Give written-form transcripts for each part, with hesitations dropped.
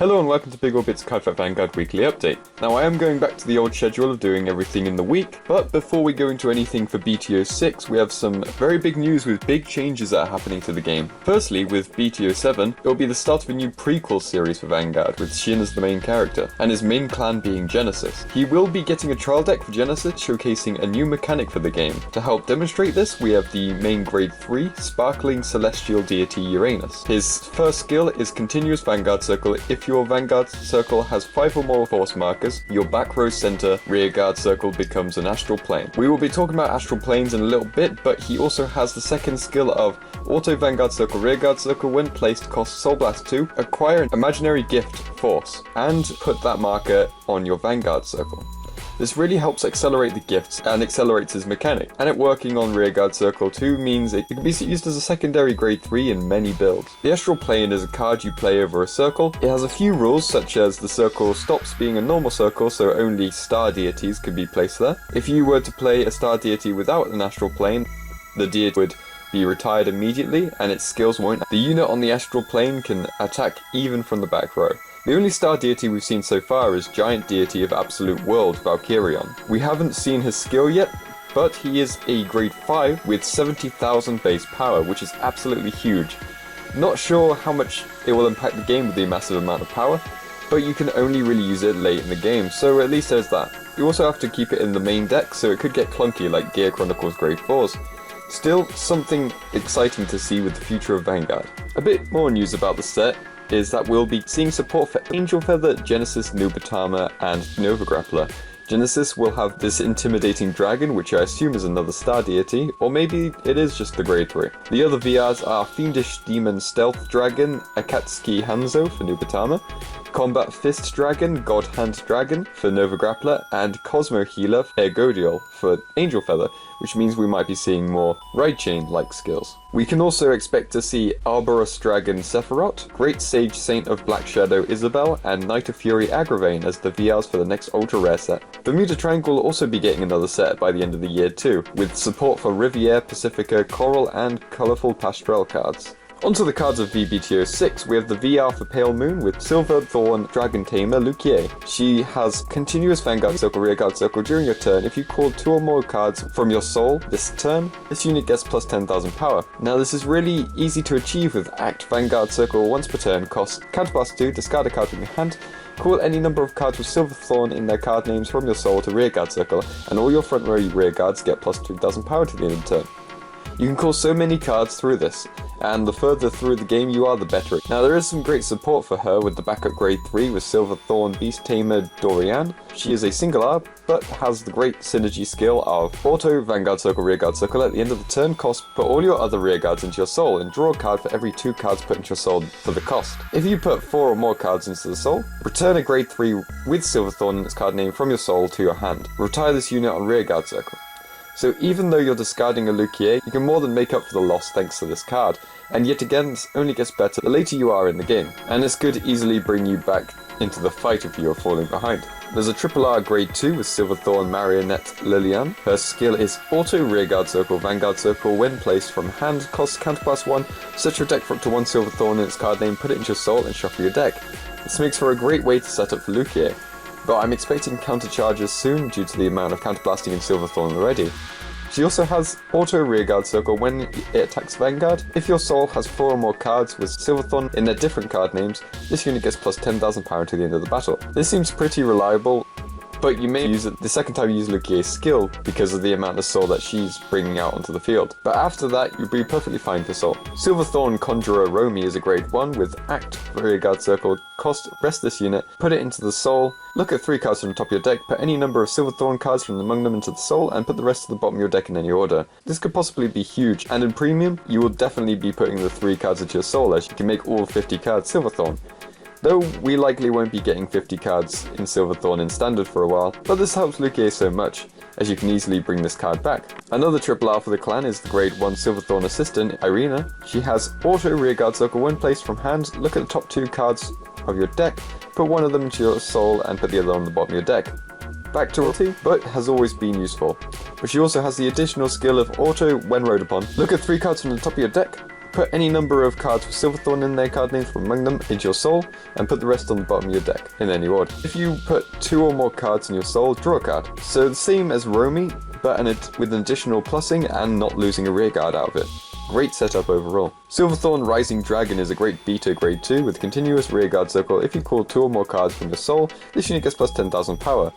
Hello and welcome to Big Orbit's Cardfight Vanguard Weekly Update. Now I am going back to the old schedule of doing everything in the week, but before we go into anything for BTO 6, we have some very big news with big changes that are happening to the game. Firstly, with BTO 7, it will be the start of a new prequel series for Vanguard, with Shin as the main character, and his main clan being Genesis. He will be getting a trial deck for Genesis, showcasing a new mechanic for the game. To help demonstrate this, we have the main Grade 3, Sparkling Celestial Deity Uranus. His first skill is Continuous Vanguard Circle. If your Vanguard Circle has 5 or more force markers, your back row center rearguard circle becomes an astral plane. We will be talking about astral planes in a little bit, but he also has the second skill of Auto Vanguard Circle Rearguard Circle. When placed, costs Soul Blast 2, acquire an imaginary gift force, and put that marker on your Vanguard Circle. This really helps accelerate the gifts and accelerates his mechanic, and it working on Rearguard Circle 2 means it can be used as a secondary Grade 3 in many builds. The Astral Plane is a card you play over a circle. It has a few rules, such as the circle stops being a normal circle, so only star deities can be placed there. If you were to play a star deity without an Astral Plane, the deity would be retired immediately and its skills won't. The unit on the Astral Plane can attack even from the back row. The only star deity we've seen so far is Giant Deity of Absolute World, Valkyrion. We haven't seen his skill yet, but he is a Grade 5 with 70,000 base power, which is absolutely huge. Not sure how much it will impact the game with the massive amount of power, but you can only really use it late in the game, so at least there's that. You also have to keep it in the main deck, so it could get clunky like Gear Chronicles Grade 4s. Still, something exciting to see with the future of Vanguard. A bit more news about the set is that we'll be seeing support for Angel Feather, Genesis, Nubatama, and Nova Grappler. Genesis will have this intimidating dragon, which I assume is another star deity, or maybe it is just the Grade 3. The other VRs are Fiendish Demon Stealth Dragon, Akatsuki Hanzo for Nubatama, Combat Fist Dragon, God Hand Dragon for Nova Grappler, and Cosmo Healer Ergodiol for Angel Feather, which means we might be seeing more Ride Chain-like skills. We can also expect to see Arborous Dragon Sephiroth, Great Sage Saint of Black Shadow Isabel, and Knight of Fury Agravain as the VRs for the next Ultra Rare set. Bermuda Triangle will also be getting another set by the end of the year too, with support for Riviere, Pacifica, Coral, and colourful Pastrel cards. Onto the cards of VBTO 6, we have the VR for Pale Moon with Silver Thorn Dragon Tamer Luquier. She has Continuous Vanguard Circle Rearguard Circle during your turn. If you call 2 or more cards from your soul this turn, this unit gets plus 10,000 power. Now this is really easy to achieve with Act Vanguard Circle once per turn, costs Counterblast 2, discard a card from your hand, call any number of cards with Silver Thorn in their card names from your soul to Rearguard Circle, and all your front row rearguards get plus 2,000 power to the end of the turn. You can call so many cards through this, and the further through the game you are, the better. Now there is some great support for her with the backup Grade 3 with Silver Thorn Beast Tamer Dorian. She is a single R, but has the great synergy skill of Auto Vanguard Circle Rearguard Circle. At the end of the turn cost, put all your other rearguards into your soul and draw a card for every 2 cards put into your soul for the cost. If you put 4 or more cards into the soul, return a Grade 3 with Silver Thorn in its card name from your soul to your hand. Retire this unit on Rearguard Circle. So even though you're discarding a Luquier, you can more than make up for the loss thanks to this card, and yet again this only gets better the later you are in the game, and this could easily bring you back into the fight if you are falling behind. There's a Triple R Grade 2 with Silverthorn Marionette Lilian. Her skill is Auto Rearguard Circle Vanguard Circle. When placed from hand, costs Counterblast 1, set your deck for up to 1 Silverthorn in its card name, put it into your soul and shuffle your deck. This makes for a great way to set up for Luquier, but I'm expecting counter charges soon due to the amount of counterblasting in Silverthorn already. She also has Auto Rearguard Circle when it attacks Vanguard. If your soul has 4 or more cards with Silverthorn in their different card names, this unit gets plus 10,000 power to the end of the battle. This seems pretty reliable, but you may use it the second time you use Luquier's skill because of the amount of soul that she's bringing out onto the field. But after that, you'll be perfectly fine for soul. Silverthorn Conjurer Romy is a Grade 1 with Act Rearguard Circle. Cost, rest this unit, put it into the soul, look at 3 cards from the top of your deck, put any number of Silverthorn cards from among them into the soul, and put the rest to the bottom of your deck in any order. This could possibly be huge, and in Premium, you will definitely be putting the 3 cards into your soul as you can make all 50 cards Silverthorn. Though we likely won't be getting 50 cards in Silverthorn in Standard for a while, but this helps Luquier so much, as you can easily bring this card back. Another Triple R for the clan is the Grade 1 Silverthorn Assistant, Irina. She has Auto Rearguard Circle when placed from hand, look at the top 2 cards of your deck, put one of them into your soul and put the other on the bottom of your deck. Back to royalty, but has always been useful. But she also has the additional skill of Auto when rode upon. Look at 3 cards from the top of your deck, Put any number of cards with Silverthorn in their card names from among them into your soul, and put the rest on the bottom of your deck, in any order. If you put 2 or more cards in your soul, draw a card. So the same as Romy, but with an additional plussing and not losing a rearguard out of it. Great setup overall. Silverthorn Rising Dragon is a great beta grade 2 with continuous rearguard circle. If you call 2 or more cards from your soul, this unit gets plus 10,000 power,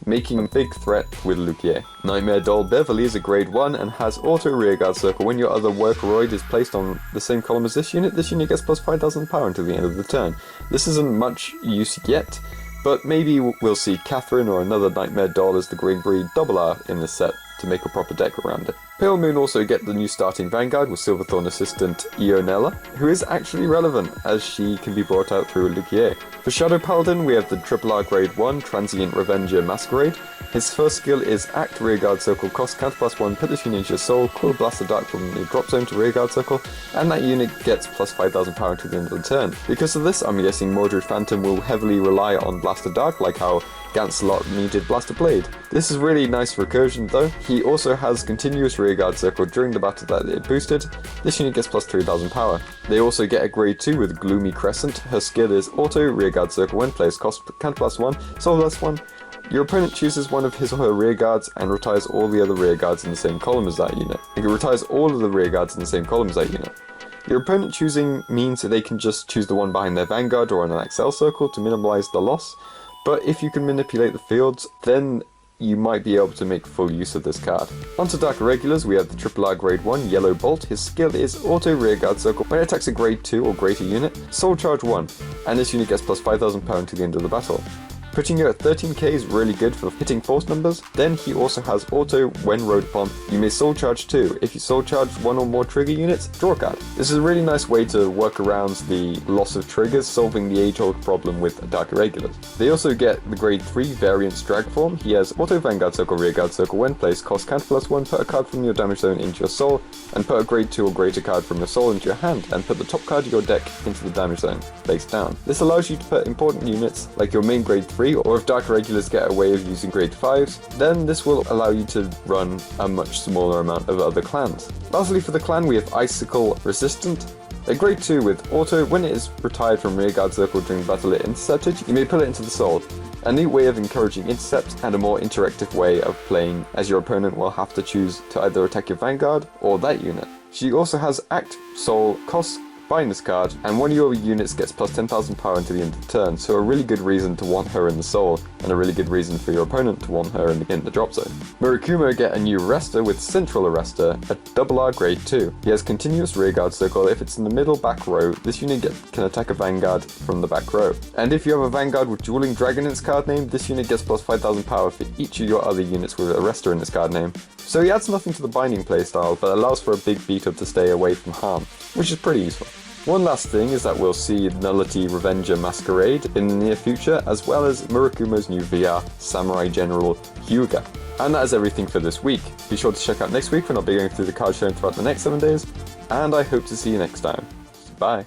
making a big threat with Lukier. Nightmare Doll Beverly is a grade 1 and has auto rearguard circle. When your other Workroid is placed on the same column as this unit gets plus 5,000 power until the end of the turn. This isn't much use yet, but maybe we'll see Catherine or another Nightmare Doll as the grade 3 double R in this set to make a proper deck around it. Pale Moon also get the new starting Vanguard with Silverthorn assistant Ionella, who is actually relevant as she can be brought out through Lukier. For Shadow Paladin we have the RRR grade 1 Transient Revenger Masquerade. His first skill is Act Rearguard Circle, cost counter +1, put this unit into your soul, call Blast the Dark from the drop zone to Rearguard Circle, and that unit gets plus 5,000 power until the end of the turn. Because of this, I'm guessing Mordred Phantom will heavily rely on Blast the Dark, like how Gancelot needed Blaster Blade. This is really nice recursion though. He also has continuous rearguard circle during the battle that it boosted. This unit gets plus 3,000 power. They also get a grade 2 with Gloomy Crescent. Her skill is auto rearguard circle when players cost counter +1, soul +1. Your opponent chooses one of his or her rearguards and retires all the other rearguards in the same column as that unit. It retires all of the rearguards in the same column as that unit. Your opponent choosing means that they can just choose the one behind their Vanguard or an XL circle to minimize the loss. But if you can manipulate the fields, then you might be able to make full use of this card. Onto Dark Irregulars, we have the RRR grade 1 Yellow Bolt. His skill is auto rearguard circle. When it attacks a grade 2 or greater unit, soul charge 1, and this unit gets plus 5,000 power until the end of the battle. Putting you at 13k is really good for hitting force numbers. Then he also has auto when rode upon. You may soul charge 2. If you soul charge 1 or more trigger units, draw a card. This is a really nice way to work around the loss of triggers, solving the age-old problem with Dark Irregulars. They also get the grade 3 Variance Drag Form. He has auto Vanguard Circle, Rearguard Circle when placed, cost counter +1, put a card from your damage zone into your soul, and put a grade 2 or greater card from your soul into your hand, and put the top card of your deck into the damage zone, face down. This allows you to put important units like your main grade 3, or if Dark Irregulars get a way of using grade 5s, then this will allow you to run a much smaller amount of other clans. Lastly for the clan we have Icicle Resistant. A grade 2 with auto. When it is retired from Rearguard Circle during battle it intercepted, you may put it into the soul. A neat way of encouraging intercepts and a more interactive way of playing, as your opponent will have to choose to either attack your Vanguard or that unit. She also has Act Soul, cost buying this card, and one of your units gets plus 10,000 power until the end of the turn, so a really good reason to want her in the soul, and a really good reason for your opponent to want her in the drop zone. Murakumo get a new Arrestor with Central Arrestor, a RRR grade 2. He has continuous rearguard circle. If it's in the middle back row, this unit can attack a Vanguard from the back row. And if you have a Vanguard with Dueling Dragon in its card name, this unit gets plus 5,000 power for each of your other units with Arrestor in its card name. So he adds nothing to the binding playstyle, but allows for a big beat up to stay away from harm, which is pretty useful. One last thing is that we'll see Nullity Revenger Masquerade in the near future, as well as Murakumo's new VR, Samurai General Hyuga. And that is everything for this week. Be sure to check out next week when I'll be going through the card shown throughout the next 7 days, and I hope to see you next time. Bye.